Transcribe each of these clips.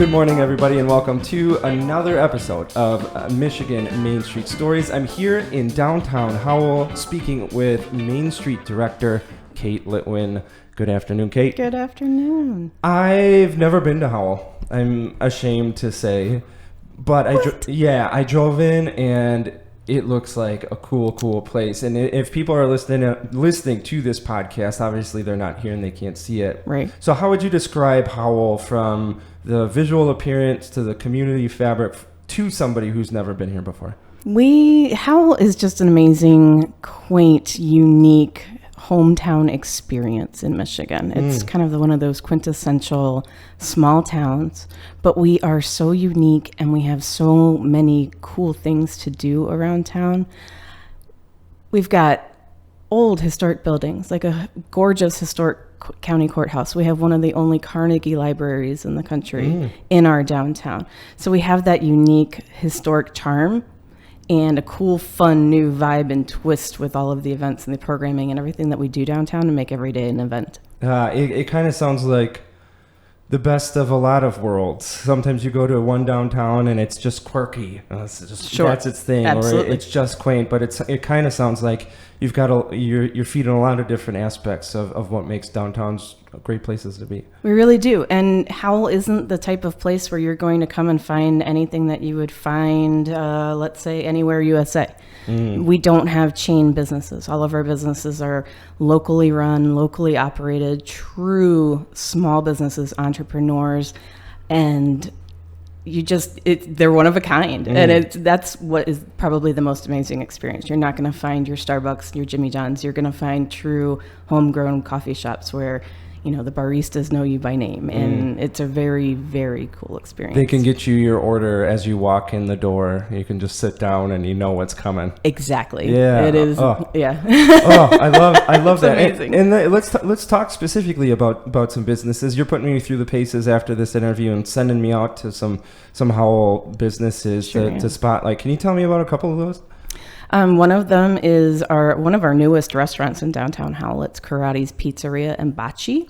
Good morning, everybody, and welcome to another episode of Michigan Main Street Stories. I'm here in downtown Howell speaking with Main Street Director Kate Litwin. Good afternoon, Kate. Good afternoon. I've never been to Howell, I'm ashamed to say, but I drove in and it looks like a cool place. And if people are listening to this podcast, obviously they're not here and they can't see it. Right. So how would you describe Howell from the visual appearance to the community fabric to somebody who's never been here before? Howell is just an amazing, quaint, unique hometown experience in Michigan. It's kind of one of those quintessential small towns, but we are so unique and we have so many cool things to do around town. We've got old historic buildings, like a gorgeous historic county courthouse. We have one of the only Carnegie libraries in the country in our downtown. So we have that unique historic charm and a cool, fun, new vibe and twist with all of the events and the programming and everything that we do downtown to make every day an event. It kind of sounds like the best of a lot of worlds. Sometimes you go to one downtown and it's just quirky. That's its thing. Absolutely. Or it's just quaint, but it kind of sounds like you've got you're feeding a lot of different aspects of what makes downtowns great places to be. We really do. And Howell isn't the type of place where you're going to come and find anything that you would find, let's say, anywhere USA. We don't have chain businesses. All of our businesses are locally run, locally operated, true small businesses, entrepreneurs, and they're one of a kind. And that's what is probably the most amazing experience. You're not going to find your Starbucks, your Jimmy John's. You're going to find true homegrown coffee shops where the baristas know you by name, and it's a very, very cool experience. They can get you your order as you walk in the door. You can just sit down and you know what's coming. Exactly. Yeah. It is. Yeah. I love that. Amazing. And let's talk specifically about some businesses. You're putting me through the paces after this interview and sending me out to some Howell businesses to spotlight. Can you tell me about a couple of those? One of them is one of our newest restaurants in downtown Howell. It's Karate's Pizzeria and Bocce.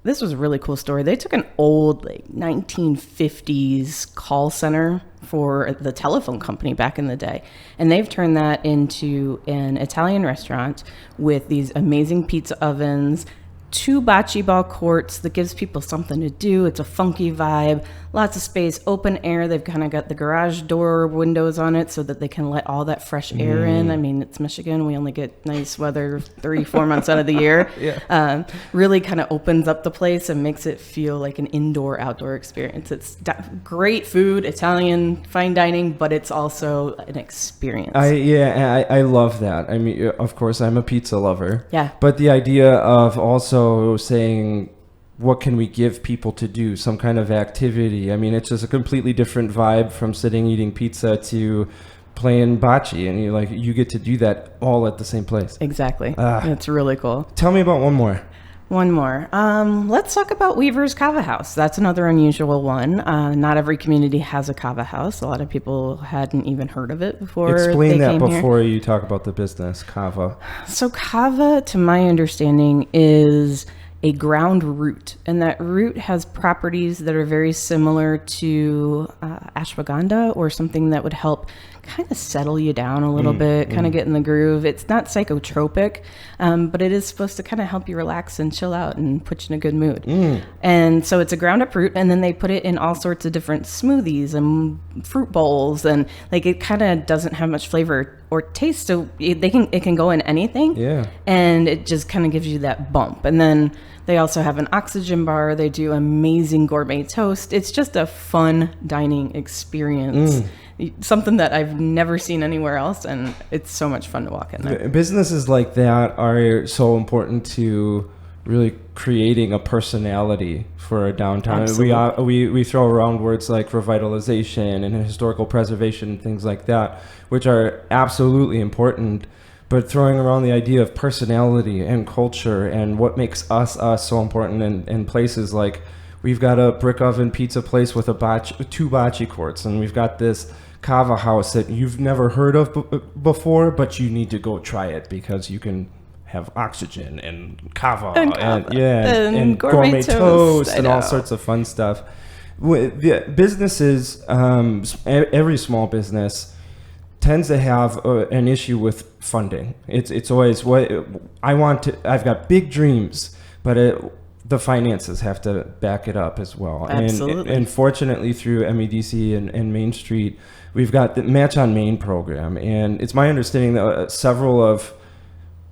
This was a really cool story. They took an old 1950s call center for the telephone company back in the day, and they've turned that into an Italian restaurant with these amazing pizza ovens, 2 bocce ball courts that gives people something to do. It's a funky vibe, lots of space, open air. They've kind of got the garage door windows on it so that they can let all that fresh air in. I mean, it's Michigan. We only get nice weather 3-4 months out of the year. Yeah. Really kind of opens up the place and makes it feel like an indoor-outdoor experience. It's great food, Italian, fine dining, but it's also an experience. I love that. I mean, of course, I'm a pizza lover. Yeah. But the idea of also saying, what can we give people to do? Some kind of activity. I mean, it's just a completely different vibe from sitting eating pizza to playing bocce, and you get to do that all at the same place. Exactly. It's really cool. Tell me about one more. Let's talk about Weaver's Cava House. That's another unusual one. Not every community has a Cava House. A lot of people hadn't even heard of it before. Explain that before you talk about the business, Cava. So Cava, to my understanding, is a ground root, and that root has properties that are very similar to ashwagandha, or something that would help kind of settle you down a little bit, kind of get in the groove. It's not psychotropic, but it is supposed to kind of help you relax and chill out and put you in a good mood. And so it's a ground up root, and then they put it in all sorts of different smoothies and fruit bowls, and it kind of doesn't have much flavor or taste, so it can go in anything. Yeah. And it just kind of gives you that bump. And then they also have an oxygen bar. They do amazing gourmet toast. It's just a fun dining experience. Something that I've never seen anywhere else, and it's so much fun to walk in there. Businesses like that are so important to really creating a personality for a downtown. We throw around words like revitalization and historical preservation and things like that, which are absolutely important, but throwing around the idea of personality and culture and what makes us so important in places like, we've got a brick oven pizza place with 2 bocce courts, and we've got this Cava house that you've never heard of before, but you need to go try it because you can have oxygen and Cava and gourmet toast and all know. sorts of fun stuff. The businesses, every small business tends to have an issue with funding. It's always what I want to. I've got big dreams, but the finances have to back it up as well. Absolutely. And fortunately, through MEDC and Main Street, we've got the Match on Main program, and it's my understanding that several of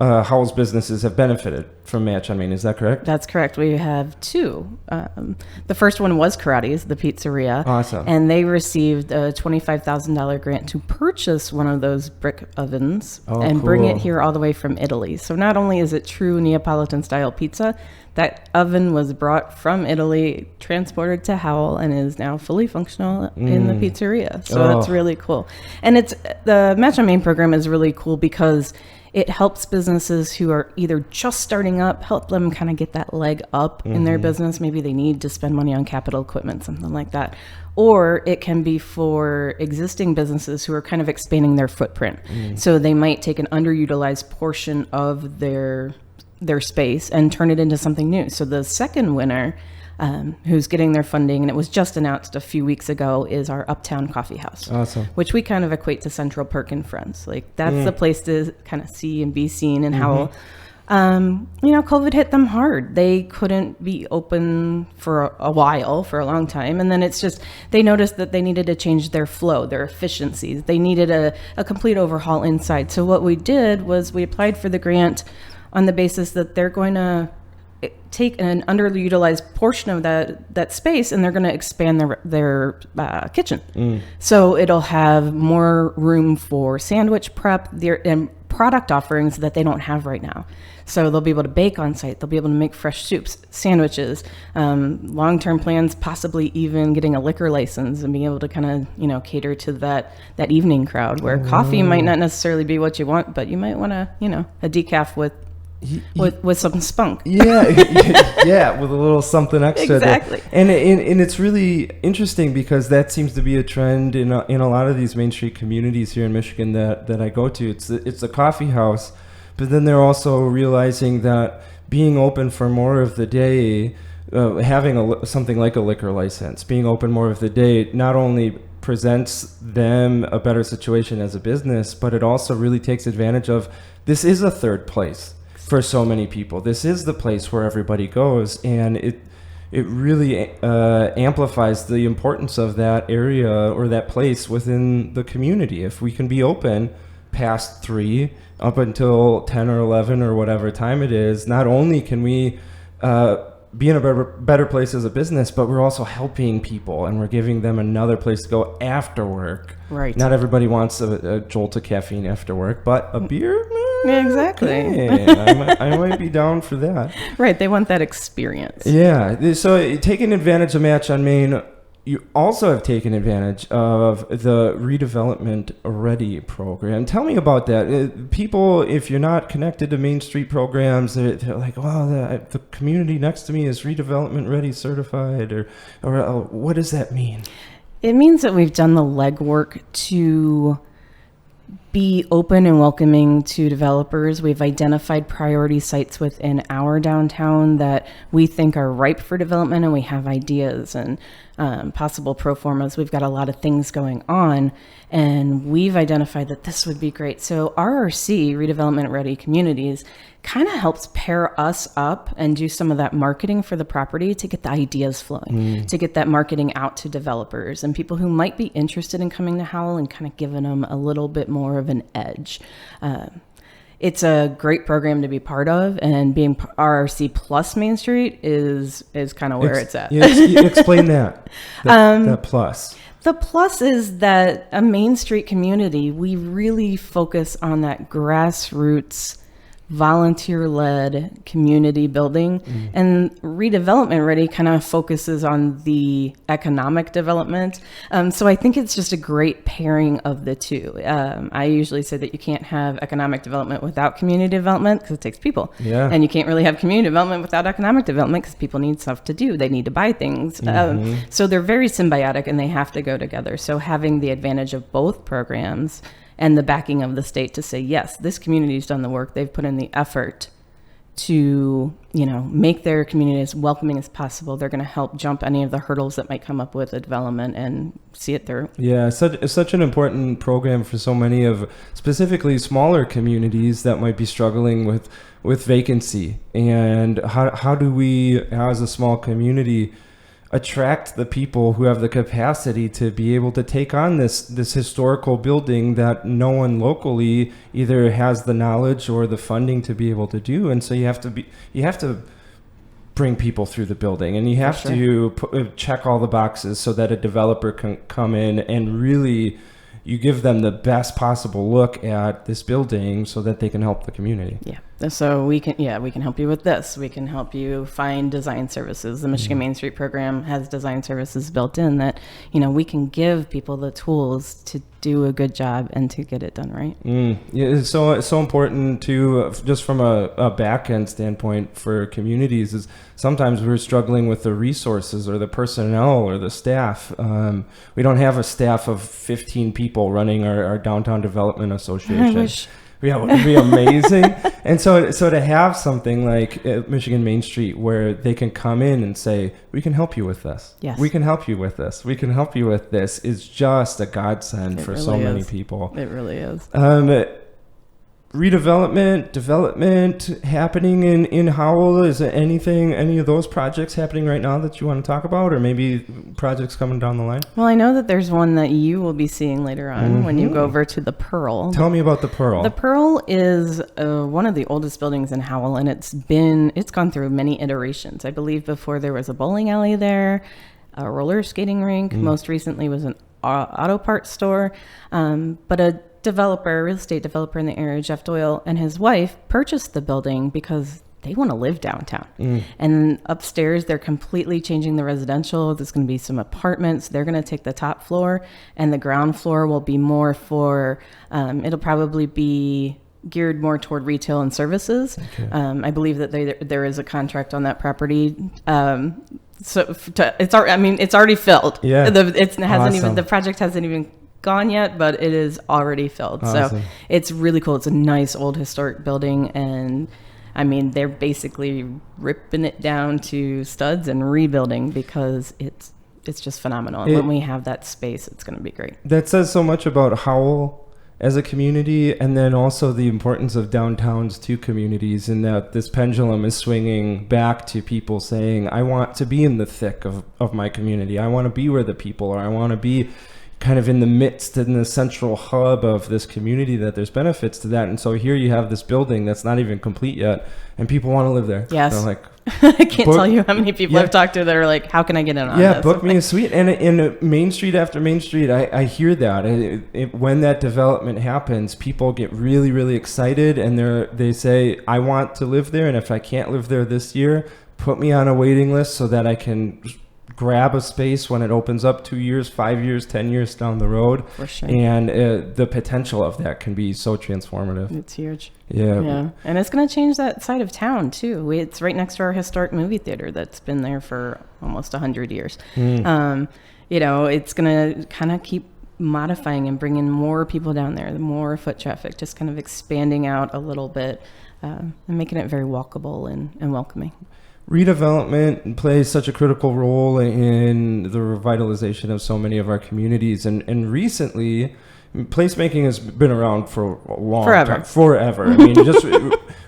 Howell's businesses have benefited from Match on Main. Is that correct? That's correct. We have two. The first one was Karate's, the Pizzeria. Awesome. And they received a $25,000 grant to purchase one of those brick ovens and bring it here all the way from Italy. So not only is it true Neapolitan style pizza, that oven was brought from Italy, transported to Howell, and is now fully functional in the Pizzeria. So that's really cool. And the Match on Main program is really cool because it helps businesses who are either just starting up, help them kind of get that leg up in their business. Maybe they need to spend money on capital equipment, something like that. Or it can be for existing businesses who are kind of expanding their footprint. So they might take an underutilized portion of their space and turn it into something new. So the second winner, who's getting their funding, and it was just announced a few weeks ago, is our Uptown Coffee House. Awesome. Which we kind of equate to Central Perk and Friends. Like that's the place to kind of see and be seen in Howell. COVID hit them hard. They couldn't be open for a while, for a long time. And then it's just, they noticed that they needed to change their flow, their efficiencies. They needed a complete overhaul inside. So what we did was we applied for the grant on the basis that they're going to take an underutilized portion of that space and they're going to expand their kitchen. So it'll have more room for sandwich prep and product offerings that they don't have right now. So they'll be able to bake on site. They'll be able to make fresh soups, sandwiches, long-term plans, possibly even getting a liquor license and being able to kind of, cater to that evening crowd where coffee might not necessarily be what you want, but you might want a decaf with some spunk. Yeah, with a little something extra. Exactly. And it's really interesting because that seems to be a trend in a lot of these Main Street communities here in Michigan that I go to. It's a coffee house, but then they're also realizing that being open for more of the day, having something like a liquor license, being open more of the day, not only presents them a better situation as a business, but it also really takes advantage of, this is a third place for so many people. This is the place where everybody goes, and it really amplifies the importance of that area or that place within the community. If we can be open past 3 up until 10 or 11 or whatever time it is, not only can we be in a better place as a business, but we're also helping people and we're giving them another place to go after work. Right. Not everybody wants a jolt of caffeine after work, but a beer? Yeah, exactly. Hey, I might be down for that. Right. They want that experience. Yeah. So taking advantage of Match on Main, you also have taken advantage of the Redevelopment Ready program. Tell me about that. People, if you're not connected to Main Street programs, they're like, "Oh, the community next to me is Redevelopment Ready certified," or what does that mean? It means that we've done the legwork to be open and welcoming to developers. We've identified priority sites within our downtown that we think are ripe for development, and we have ideas and possible pro formas. We've got a lot of things going on, and we've identified that this would be great. So RRC, Redevelopment Ready Communities, kind of helps pair us up and do some of that marketing for the property to get the ideas flowing, to get that marketing out to developers and people who might be interested in coming to Howell and kind of giving them a little bit more of an edge. It's a great program to be part of, and being RRC plus Main Street is kind of where it's at. Explain that plus. The plus is that a Main Street community, we really focus on that grassroots, volunteer-led community building, and Redevelopment Ready kind of focuses on the economic development. So I think it's just a great pairing of the two. I usually say that you can't have economic development without community development because it takes people. Yeah. And you can't really have community development without economic development because people need stuff to do. They need to buy things. So they're very symbiotic and they have to go together. So having the advantage of both programs and the backing of the state to say, yes, this community's done the work. They've put in the effort to, make their community as welcoming as possible. They're going to help jump any of the hurdles that might come up with a development and see it through. Yeah, it's such an important program for so many of specifically smaller communities that might be struggling with vacancy. And how do we, as a small community, attract the people who have the capacity to be able to take on this historical building that no one locally either has the knowledge or the funding to be able to do. And so you have to bring people through the building, and you have to check all the boxes so that a developer can come in and really you give them the best possible look at this building so that they can help the community. Yeah. So we can help you with this. We can help you find design services. The Michigan Main Street program has design services built in that, we can give people the tools to do a good job and to get it done right. Yeah, it's so important to, just from a back end standpoint for communities, is sometimes we're struggling with the resources or the personnel or the staff. We don't have a staff of 15 people running our downtown development association. I wish. Yeah, it would be amazing. And so to have something like Michigan Main Street where they can come in and say, we can help you with this. Yes. We can help you with this. We can help you with this is just a godsend for so many people. It really is. Redevelopment, development happening in Howell. Is there any of those projects happening right now that you want to talk about, or maybe projects coming down the line? Well, I know that there's one that you will be seeing later on when you go over to the Pearl. Tell me about the Pearl. The Pearl is one of the oldest buildings in Howell, and it's gone through many iterations. I believe before there was a bowling alley there, a roller skating rink. Most recently was an auto parts store, but a real estate developer in the area, Jeff Doyle, and his wife purchased the building because they want to live downtown. And upstairs, they're completely changing the residential. There's going to be some apartments. They're going to take the top floor, and the ground floor will be more for, it'll probably be geared more toward retail and services. Okay. I believe that there is a contract on that property. So it's already filled. Yeah. The project hasn't even gone yet, but it is already filled. Awesome. So it's really cool. It's a nice old historic building, and they're basically ripping it down to studs and rebuilding because it's just phenomenal. And when we have that space, it's going to be great. That says so much about Howell as a community, and then also the importance of downtowns to communities, and that this pendulum is swinging back to people saying, I want to be in the thick of my community. I want to be where the people are. I want to be kind of in the midst, in the central hub of this community, that there's benefits to that. And so here you have this building that's not even complete yet, and people want to live there. Yes. They're like, I can't tell you how many people I've talked to that are like, how can I get in on this? Yeah, book me a suite. And in Main Street after Main Street, I hear that. When that development happens, people get really, really excited, and they say, I want to live there, and if I can't live there this year, put me on a waiting list so that I can grab a space when it opens up 2 years, 5 years, 10 years down the road. For sure. And the potential of that can be so transformative. It's huge. Yeah. And it's going to change that side of town too. It's right next to our historic movie theater that's been there for almost 100 years. It's going to kind of keep modifying and bringing more people down there, the more foot traffic, just kind of expanding out a little bit and making it very walkable and welcoming. Redevelopment plays such a critical role in the revitalization of so many of our communities. And recently, placemaking has been around for a long time. Forever. I mean, just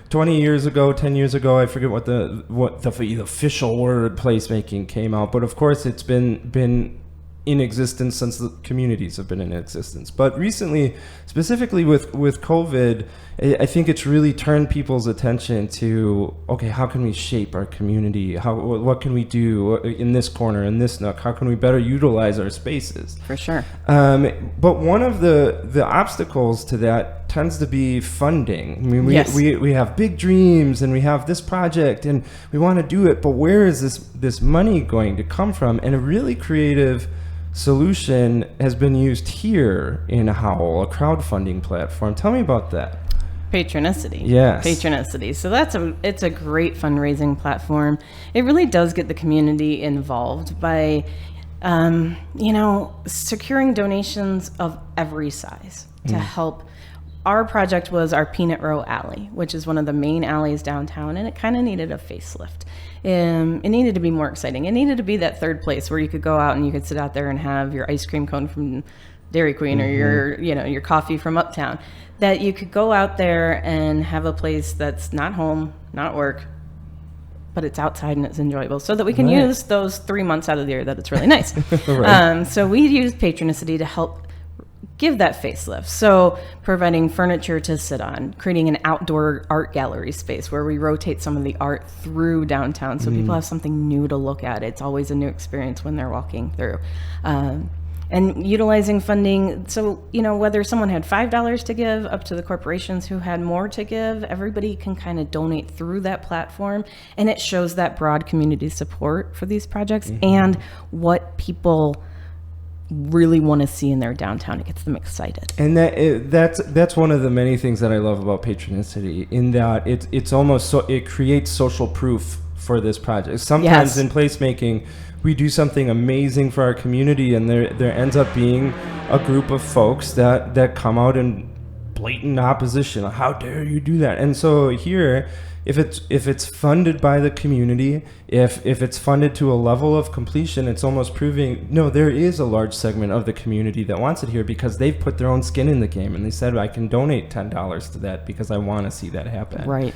20 years ago, 10 years ago, I forget what the official word placemaking came out. But of course, it's been in existence since the communities have been in existence. But recently, specifically with COVID, I think it's really turned people's attention to, okay, how can we shape our community? What can we do in this corner, in this nook? How can we better utilize our spaces? For sure. But one of the obstacles to that tends to be funding. I mean, we have big dreams, and we have this project, and we want to do it, but where is this money going to come from? And a really creative solution has been used here in Howell, a crowdfunding platform. Tell me about that. Patronicity. Yes. Patronicity. So it's a great fundraising platform. It really does get the community involved by Securing donations of every size to help. Our project was our Peanut Row Alley, which is one of the main alleys downtown, and it kind of needed a facelift. It needed to be more exciting. It needed to be that third place where you could go out and you could sit out there and have your ice cream cone from Dairy Queen or your coffee from Uptown. That you could go out there and have a place that's not home, not work, but it's outside and it's enjoyable, so that we can use those 3 months out of the year that it's really nice. So we used Patronicity to help give that facelift. So providing furniture to sit on, creating an outdoor art gallery space where we rotate some of the art through downtown so people have something new to look at. It's always a new experience when they're walking through. And utilizing funding, so, whether someone had $5 to give up to the corporations who had more to give, everybody can kind of donate through that platform. And it shows that broad community support for these projects and what people really want to see in their downtown. It gets them excited. And that's one of the many things that I love about Patronicity, in that it's almost so it creates social proof for this project. Sometimes in placemaking, we do something amazing for our community, and there ends up being a group of folks that come out in blatant opposition. How dare you do that? And so here, if it's funded by the community, if it's funded to a level of completion, it's almost proving, no, there is a large segment of the community that wants it here because they've put their own skin in the game, and they said, I can donate $10 to that because I want to see that happen. Right.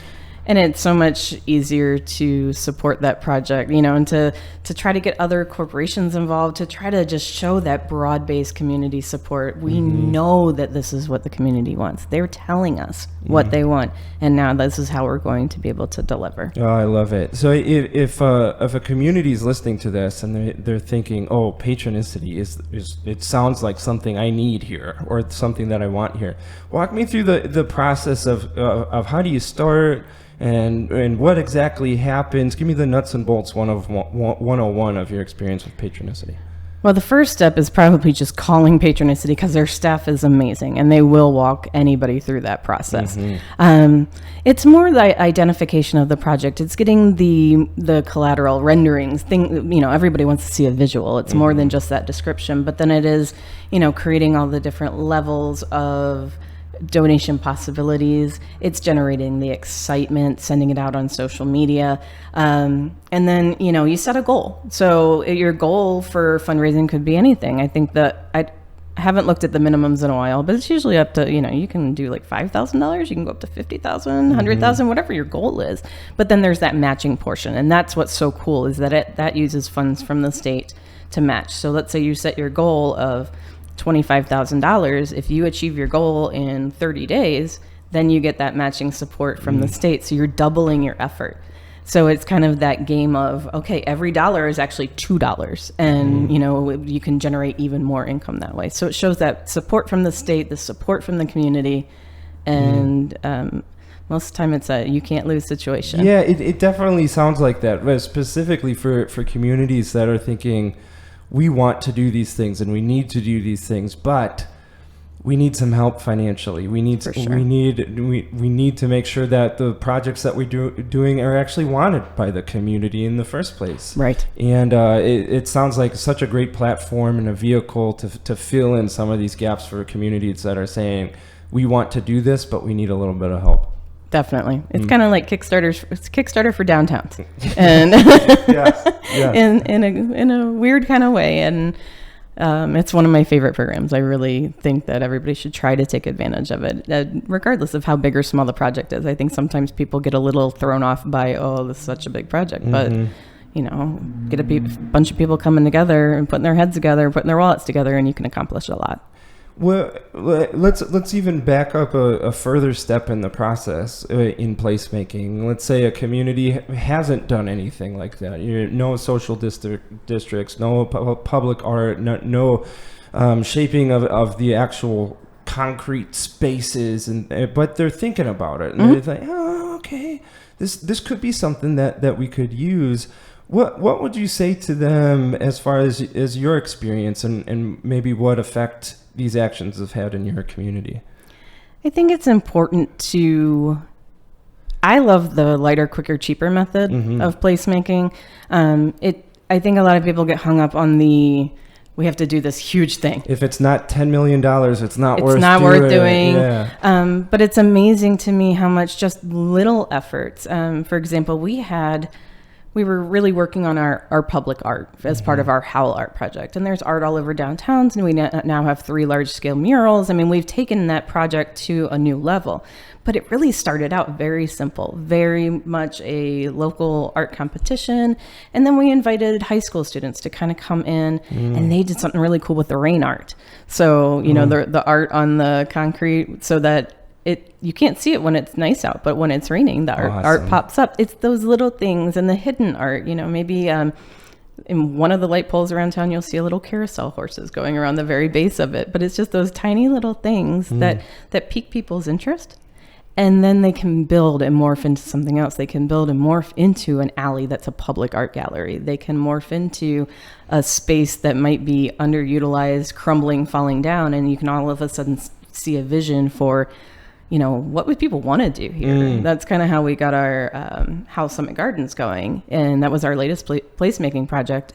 And it's so much easier to support that project, and to try to get other corporations involved, to try to just show that broad-based community support. We know that this is what the community wants. They're telling us what they want, and now this is how we're going to be able to deliver. Oh, I love it. So if a community is listening to this and they're thinking, oh, Patronicity is it sounds like something I need here or something that I want here, walk me through the process of how do you start. And what exactly happens? Give me the nuts and bolts 101 of your experience with Patronicity. Well, the first step is probably just calling Patronicity, because their staff is amazing and they will walk anybody through that process. It's more the identification of the project. It's getting the collateral renderings. Everybody wants to see a visual. It's more than just that description, but then it is, creating all the different levels of donation possibilities. It's generating the excitement, sending it out on social media. And then, you set a goal. So your goal for fundraising could be anything. I think that I haven't looked at the minimums in a while, but it's usually up to, you can do like $5,000, you can go up to $50,000, $100,000, whatever your goal is. But then there's that matching portion. And that's what's so cool, is that that uses funds from the state to match. So let's say you set your goal of $25,000. If you achieve your goal in 30 days, then you get that matching support from the state. So you're doubling your effort. So it's kind of that game of, okay, every dollar is actually $2, and you can generate even more income that way. So it shows that support from the state, the support from the community, and most of the time it's a you can't lose situation. Yeah, it definitely sounds like that, but specifically for communities that are thinking, we want to do these things and we need to do these things, but we need some help financially. We need to make sure that the projects that we're doing are actually wanted by the community in the first place. Right. And it sounds like such a great platform and a vehicle to fill in some of these gaps for communities that are saying, we want to do this, but we need a little bit of help. Definitely. It's kind of like Kickstarter. It's Kickstarter for downtowns, and in a weird kind of way. And it's one of my favorite programs. I really think that everybody should try to take advantage of it, regardless of how big or small the project is. I think sometimes people get a little thrown off by, oh, this is such a big project, but get a bunch of people coming together and putting their heads together, putting their wallets together, and you can accomplish a lot. Well, let's even back up a further step in the process in placemaking. Let's say a community hasn't done anything like that. No social districts, no public art, no shaping of the actual concrete spaces, but they're thinking about it, and they're like, oh, okay, this could be something that we could use. What would you say to them as far as your experience and maybe what effect these actions have had in your community? I think it's important I love the lighter, quicker, cheaper method of placemaking. I think a lot of people get hung up on we have to do this huge thing. If it's not $10 million, it's not worth doing. Yeah. But it's amazing to me how much just little efforts. For example, we were really working on our public art as part of our Howell art project. And there's art all over downtowns, and we now have 3 large-scale murals. I mean, we've taken that project to a new level. But it really started out very simple, very much a local art competition. And then we invited high school students to kind of come in, and they did something really cool with the rain art. So, the art on the concrete, so that you can't see it when it's nice out, but when it's raining, the art pops up. It's those little things and the hidden art, maybe in one of the light poles around town, you'll see a little carousel horses going around the very base of it. But it's just those tiny little things that pique people's interest. And then they can build and morph into something else. They can build and morph into an alley that's a public art gallery. They can morph into a space that might be underutilized, crumbling, falling down, and you can all of a sudden see a vision for, what would people want to do here? That's kind of how we got our House Summit Gardens going, and that was our latest placemaking project.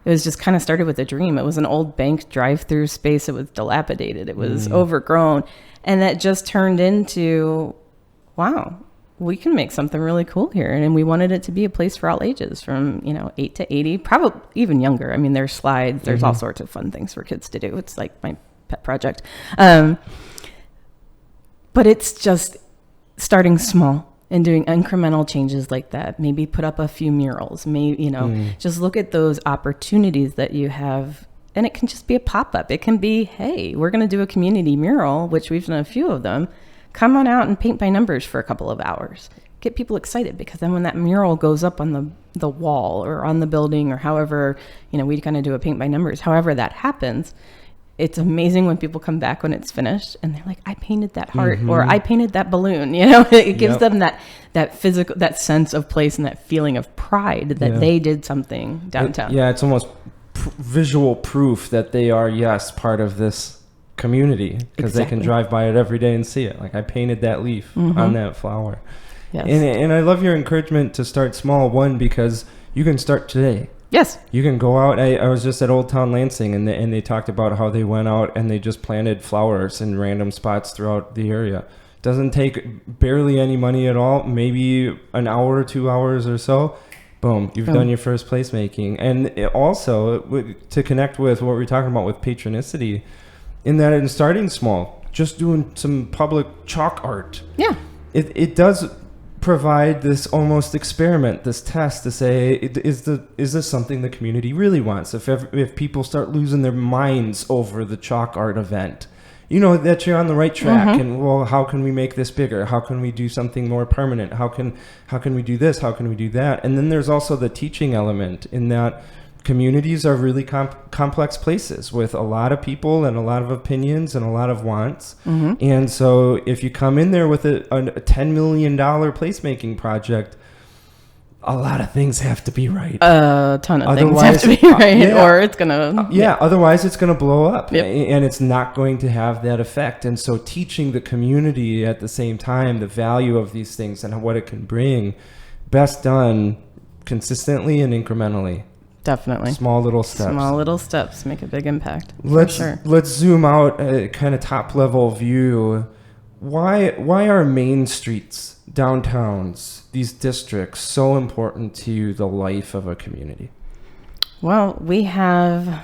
It was just kind of started with a dream. It was an old bank drive-through space. It was dilapidated. It was overgrown, and that just turned into, wow, we can make something really cool here. And we wanted it to be a place for all ages, from 8 to 80, probably even younger. I mean, there's slides, there's all sorts of fun things for kids to do. It's like my pet project. But it's just starting small and doing incremental changes like that. Maybe put up a few murals. Maybe, just look at those opportunities that you have. And it can just be a pop-up. It can be, hey, we're going to do a community mural, which we've done a few of them. Come on out and paint by numbers for a couple of hours. Get people excited, because then when that mural goes up on the wall or on the building, or however, we kind of do a paint by numbers, however that happens, it's amazing when people come back when it's finished and they're like, I painted that heart, or I painted that balloon. It gives them that physical, that sense of place and that feeling of pride that they did something downtown. It's almost visual proof that they are, part of this community, because they can drive by it every day and see it. Like, I painted that leaf on that flower. Yes. And I love your encouragement to start small, because you can start today. Yes. You can go out. I was just at Old Town Lansing, and they talked about how they went out and they just planted flowers in random spots throughout the area. Doesn't take barely any money at all, maybe an hour, 2 hours or so. Boom, you've done your first placemaking. And also, to connect with what we were talking about with patronicity, in that in starting small, just doing some public chalk art. Yeah. It does provide this almost experiment, this test to say, is this something the community really wants? If people start losing their minds over the chalk art event, that you're on the right track. And how can we make this bigger? How can we do something more permanent? How can we do this? How can we do that? And then there's also the teaching element, in that communities are really complex places with a lot of people and a lot of opinions and a lot of wants. And so if you come in there with a $10 million placemaking project, a lot of things have to be right. A ton of things have to be right, or it's going to... otherwise it's going to blow up, and it's not going to have that effect. And so teaching the community at the same time the value of these things and what it can bring, best done consistently and incrementally. Definitely. Small little steps make a big impact. Let's zoom out a kind of top level view. Why are main streets, downtowns, these districts so important to the life of a community? Well, we have,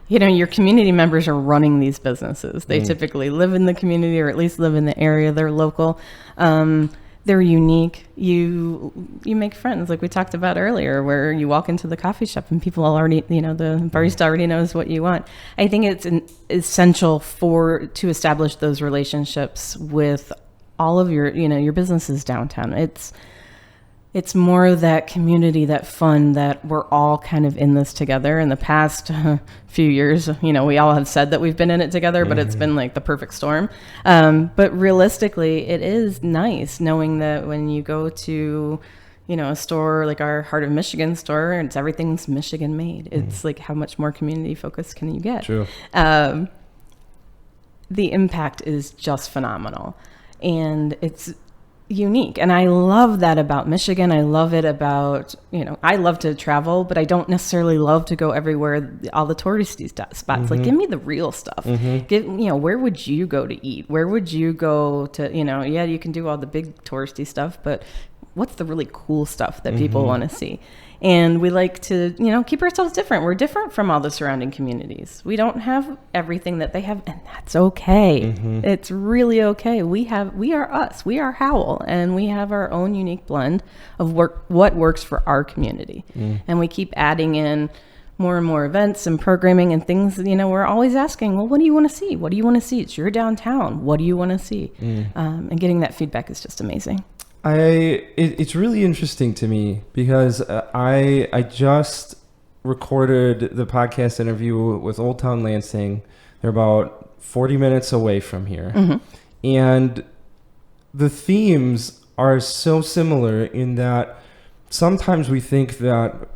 your community members are running these businesses. They typically live in the community, or at least live in the area. They're local. They're unique. You make friends, like we talked about earlier, where you walk into the coffee shop and people already, the barista already knows what you want. I think it's essential to establish those relationships with all of your businesses downtown. It's more that community, that fun, that we're all kind of in this together. In the past few years, we all have said that we've been in it together, but it's been like the perfect storm. But realistically, it is nice knowing that when you go to, a store like our Heart of Michigan store, everything's Michigan made. It's like, how much more community focus can you get? True. The impact is just phenomenal. And unique. And I love that about Michigan. I love it about, I love to travel, but I don't necessarily love to go everywhere, all the touristy spots. Like, give me the real stuff. Where would you go to eat? Where would you go to, yeah, you can do all the big touristy stuff, but what's the really cool stuff that people want to see? And we like to, keep ourselves different. We're different from all the surrounding communities. We don't have everything that they have, and that's okay. It's really okay. We are us. We are Howell, and we have our own unique blend of what works for our community. And we keep adding in more and more events and programming and things. We're always asking, well, what do you want to see? What do you want to see? It's your downtown. What do you want to see? And getting that feedback is just amazing. It's really interesting to me because I just recorded the podcast interview with Old Town Lansing. They're about 40 minutes away from here. And the themes are so similar in that sometimes we think that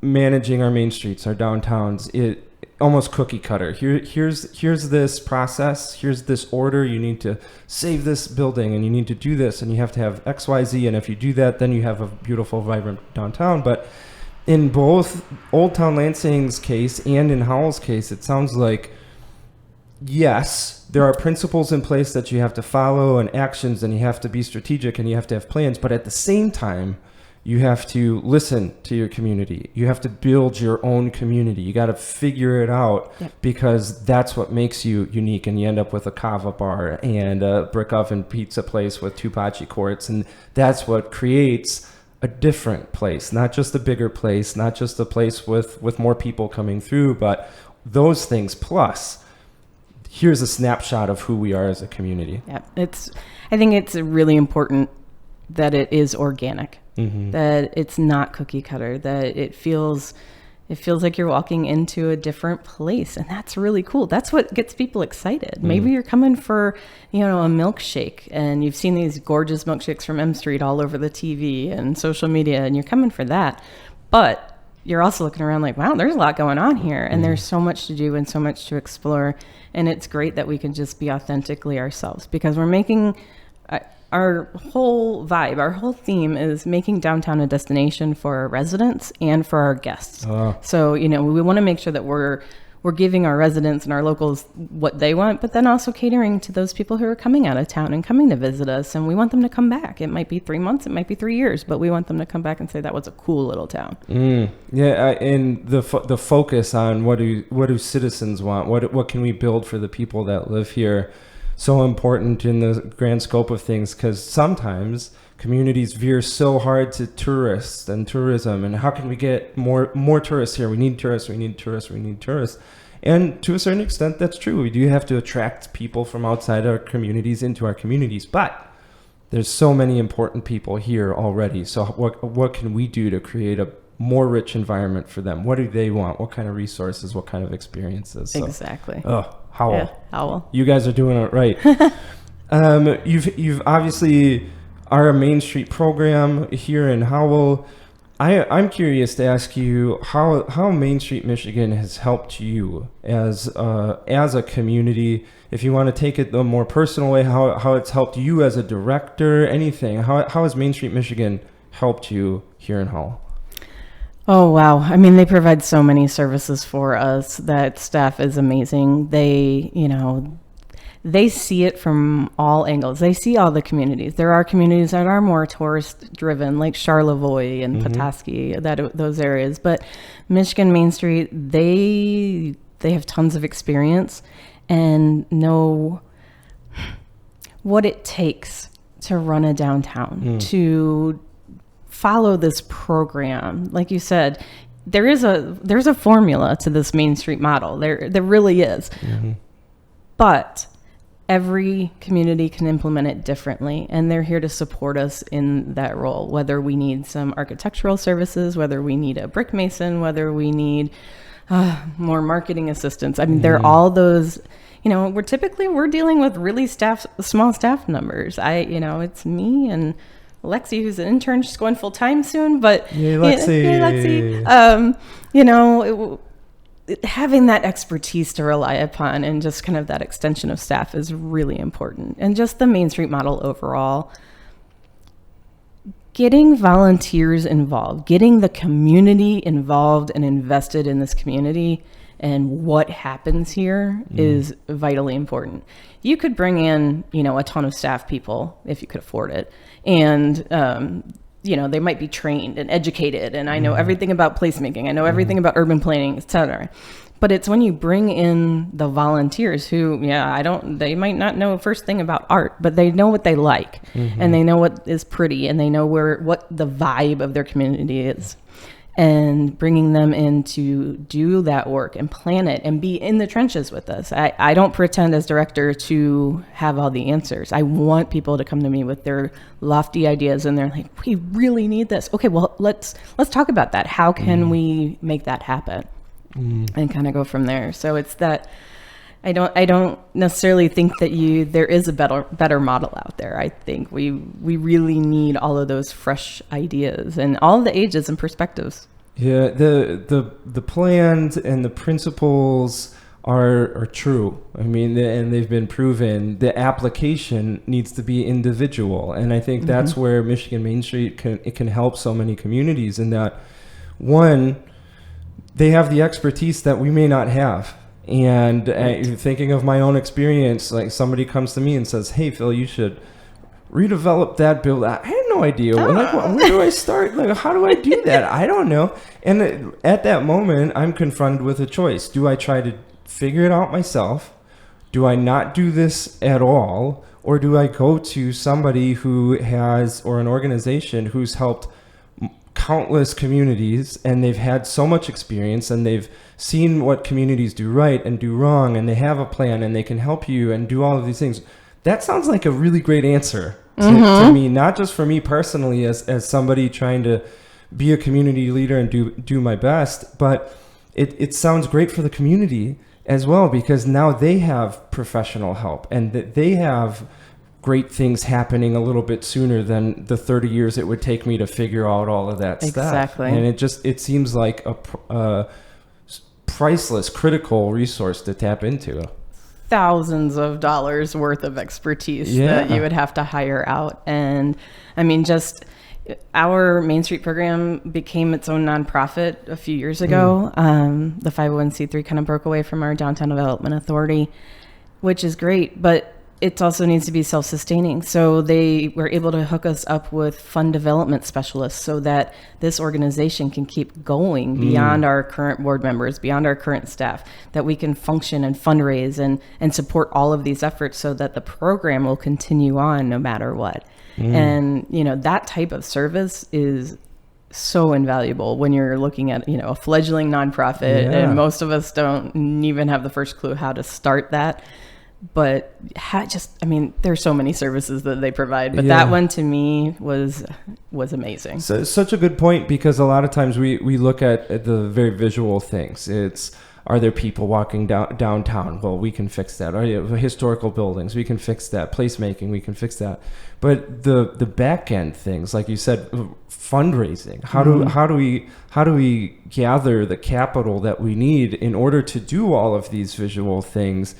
managing our main streets, our downtowns, it almost cookie cutter. Here's this process. Here's this order. You need to save this building, and you need to do this, and you have to have X, Y, Z. And if you do that, then you have a beautiful, vibrant downtown. But in both Old Town Lansing's case and in Howell's case, it sounds like, yes, there are principles in place that you have to follow and actions, and you have to be strategic, and you have to have plans. But at the same time, you have to listen to your community. You have to build your own community. You got to figure it out because that's what makes you unique. And you end up with a Cava bar and a brick oven pizza place with 2 bocce courts. And that's what creates a different place, not just a bigger place, not just a place with more people coming through, but those things plus here's a snapshot of who we are as a community. Yeah, I think it's really important that it is organic. That it's not cookie cutter, that it feels like you're walking into a different place, and that's really cool. That's what gets people excited. Maybe you're coming for, a milkshake, and you've seen these gorgeous milkshakes from M Street all over the TV and social media, and you're coming for that. But you're also looking around like, wow, there's a lot going on here, and there's so much to do and so much to explore, and it's great that we can just be authentically ourselves because we're making our whole vibe, our whole theme is making downtown a destination for our residents and for our guests. So, we want to make sure that we're giving our residents and our locals what they want, but then also catering to those people who are coming out of town and coming to visit us. And we want them to come back. It might be 3 months, it might be 3 years, but we want them to come back and say that was a cool little town. Yeah, and the focus on what do citizens want? What can we build for the people that live here? So important in the grand scope of things because sometimes communities veer so hard to tourists and tourism and how can we get more tourists here? We need tourists. And to a certain extent, that's true. We do have to attract people from outside our communities into our communities, but there's so many important people here already. So what can we do to create a more rich environment for them? What do they want? What kind of resources? What kind of experiences? So, exactly. Howell. Yeah, Howell. You guys are doing it right. You've obviously are a Main Street program here in Howell. I'm curious to ask you how Main Street Michigan has helped you as a community. If you want to take it the more personal way, how it's helped you as a director, anything. How has Main Street Michigan helped you here in Howell? Oh, wow. I mean, they provide so many services for us. That staff is amazing. They see it from all angles. They see all the communities. There are communities that are more tourist driven, like Charlevoix and Petoskey, those areas. But Michigan Main Street, they have tons of experience and know what it takes to run a downtown, to follow this program. Like you said, there's a formula to this Main Street model. There really is. But every community can implement it differently, and they're here to support us in that role, whether we need some architectural services, whether we need a brick mason, whether we need more marketing assistance. I mean, they're all those, we're dealing with really small staff numbers. It's me and Lexi, who's an intern. She's going full time soon, but Yay, Lexi. Having that expertise to rely upon and just kind of that extension of staff is really important. And just the Main Street model overall, getting volunteers involved, getting the community involved and invested in this community and what happens here is vitally important. You could bring in, a ton of staff people if you could afford it. And, they might be trained and educated. And I know everything about placemaking. I know everything about urban planning, et cetera. But it's when you bring in the volunteers who, they might not know first thing about art, but they know what they like and they know what is pretty and they know what the vibe of their community is. And bringing them in to do that work and plan it and be in the trenches with us. I don't pretend as director to have all the answers. I want people to come to me with their lofty ideas and they're like, we really need this. Okay, well, let's talk about that. How can we make that happen? And kind of go from there. So it's that I don't necessarily think that there is a better model out there. I think we really need all of those fresh ideas and all the ages and perspectives. Yeah, the plans and the principles are true. I mean, and they've been proven. The application needs to be individual, and I think that's where Michigan Main Street can help so many communities in that one, they have the expertise that we may not have. And thinking of my own experience, like somebody comes to me and says, hey, Phil, you should redevelop that building. I had no idea. Like, where do I start? Like, how do I do that? I don't know. And at that moment, I'm confronted with a choice. Do I try to figure it out myself? Do I not do this at all? Or do I go to somebody who has, or an organization who's helped countless communities and they've had so much experience and they've seen what communities do right and do wrong and they have a plan and they can help you and do all of these things? That sounds like a really great answer to me, not just for me personally as somebody trying to be a community leader and do my best, but it sounds great for the community as well, because now they have professional help and that they have great things happening a little bit sooner than the 30 years it would take me to figure out all of that stuff. Exactly. And it seems like a priceless, critical resource to tap into. Thousands of dollars worth of expertise that you would have to hire out. And I mean, just our Main Street program became its own nonprofit a few years ago. The 501c3 kind of broke away from our Downtown Development Authority, which is great, but it also needs to be self-sustaining. So they were able to hook us up with fund development specialists so that this organization can keep going beyond our current board members, beyond our current staff, that we can function and fundraise and support all of these efforts so that the program will continue on no matter what. And, that type of service is so invaluable when you're looking at, a fledgling nonprofit and most of us don't even have the first clue how to start that. But there's so many services that they provide, but that one to me was amazing. So such a good point, because a lot of times we look at the very visual things. Are there people walking downtown? Well, we can fix that. Are there historical buildings? We can fix that. Placemaking, we can fix that. But the back end things, like you said, fundraising. How do we gather the capital that we need in order to do all of these visual things?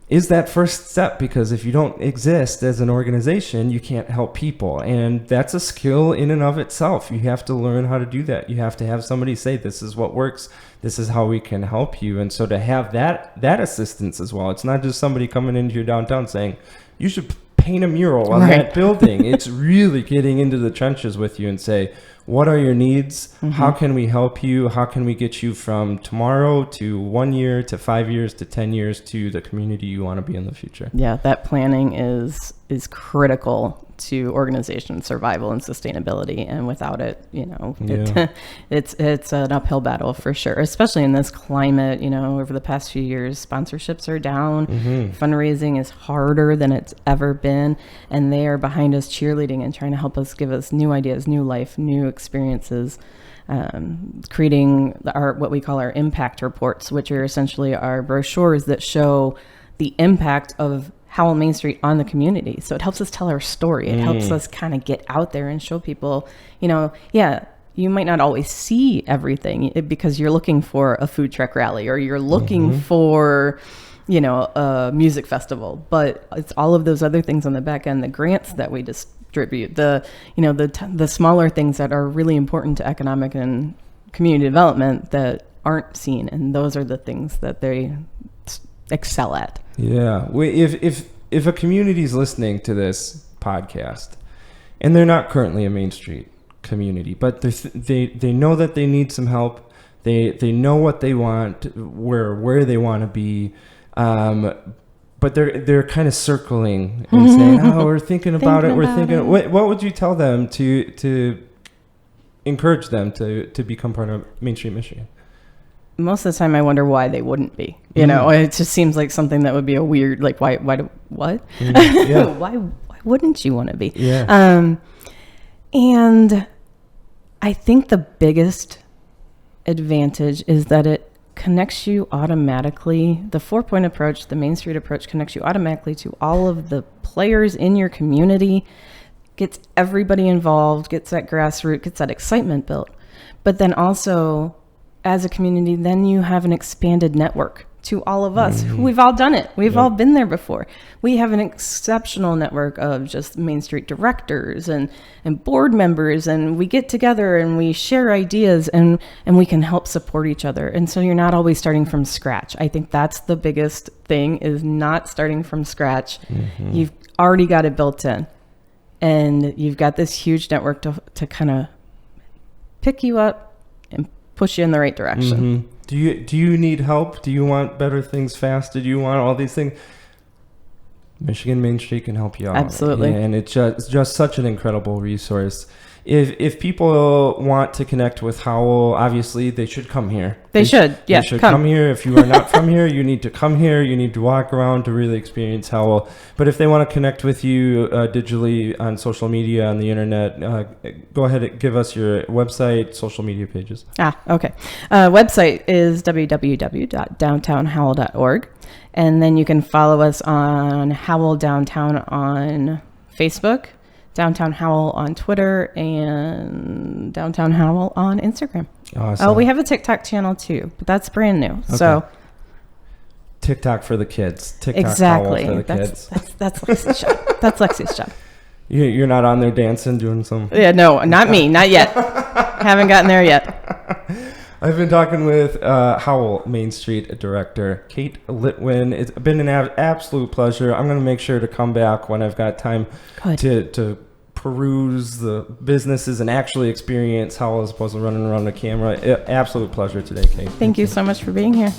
Is that first step, because if you don't exist as an organization, you can't help people. And that's a skill in and of itself. You have to learn how to do that. You have to have somebody say, this is what works. This is how we can help you. And so to have that assistance as well, it's not just somebody coming into your downtown saying, you should paint a mural on that building. It's really getting into the trenches with you and say, what are your needs? How can we help you? How can we get you from tomorrow to 1 year to 5 years to 10 years to the community you want to be in the future? Yeah, that planning is critical to organization survival and sustainability, and without it, it's an uphill battle for sure, especially in this climate. Over the past few years, sponsorships are down, fundraising is harder than it's ever been, and they are behind us cheerleading and trying to help us, give us new ideas, new life, new experiences, creating what we call our impact reports, which are essentially our brochures that show the impact of Howell Main Street on the community. So it helps us tell our story. It helps us kind of get out there and show people, you might not always see everything because you're looking for a food truck rally or you're looking for, a music festival, but it's all of those other things on the back end, the grants that we just distribute, the smaller things that are really important to economic and community development that aren't seen, and those are the things that they excel at. Yeah. If a community is listening to this podcast and they're not currently a Main Street community, but they know that they need some help, they know what they want, where they want to be, but they're kind of circling and saying, "Oh, we're thinking about it. We're thinking." What would you tell them to encourage them to become part of Main Street Michigan? Most of the time I wonder why they wouldn't be. It just seems like something that would be a weird, like, what? Yeah. Why wouldn't you want to be? Yeah. And I think the biggest advantage is that it connects you automatically. The 4-point approach, the Main Street approach, connects you automatically to all of the players in your community, gets everybody involved, gets that grassroots, gets that excitement built. But then also, as a community, then you have an expanded network to all of us. We've all done it. We've all been there before. We have an exceptional network of just Main Street directors and board members, and we get together and we share ideas and we can help support each other. And so you're not always starting from scratch. I think that's the biggest thing, is not starting from scratch. You've already got it built in, and you've got this huge network to kind of pick you up and push you in the right direction. Do you need help? Do you want better things fast? Do you want all these things? Michigan Main Street can help you out. Absolutely. And it's just such an incredible resource. If people want to connect with Howell, obviously they should come here. They should come here. If you are not from here, you need to come here. You need to walk around to really experience Howell. But if they want to connect with you digitally on social media, on the internet, go ahead and give us your website, social media pages. Okay. Website is www.downtownhowell.org. And then you can follow us on Howell Downtown on Facebook, Downtown Howell on Twitter, and Downtown Howell on Instagram. Awesome. Oh, we have a TikTok channel too, but that's brand new. Okay. So TikTok for the kids. Exactly. Howell for the kids. That's Lexi's job. That's Lexi's job. You're not on there dancing, doing some... Yeah, no, not me. Not yet. Haven't gotten there yet. I've been talking with Howell Main Street Director Kate Litwin. It's been an absolute pleasure. I'm going to make sure to come back when I've got time to peruse the businesses and actually experience Howell as opposed to running around the camera. Absolute pleasure today, Kate. Thank you so much for being here.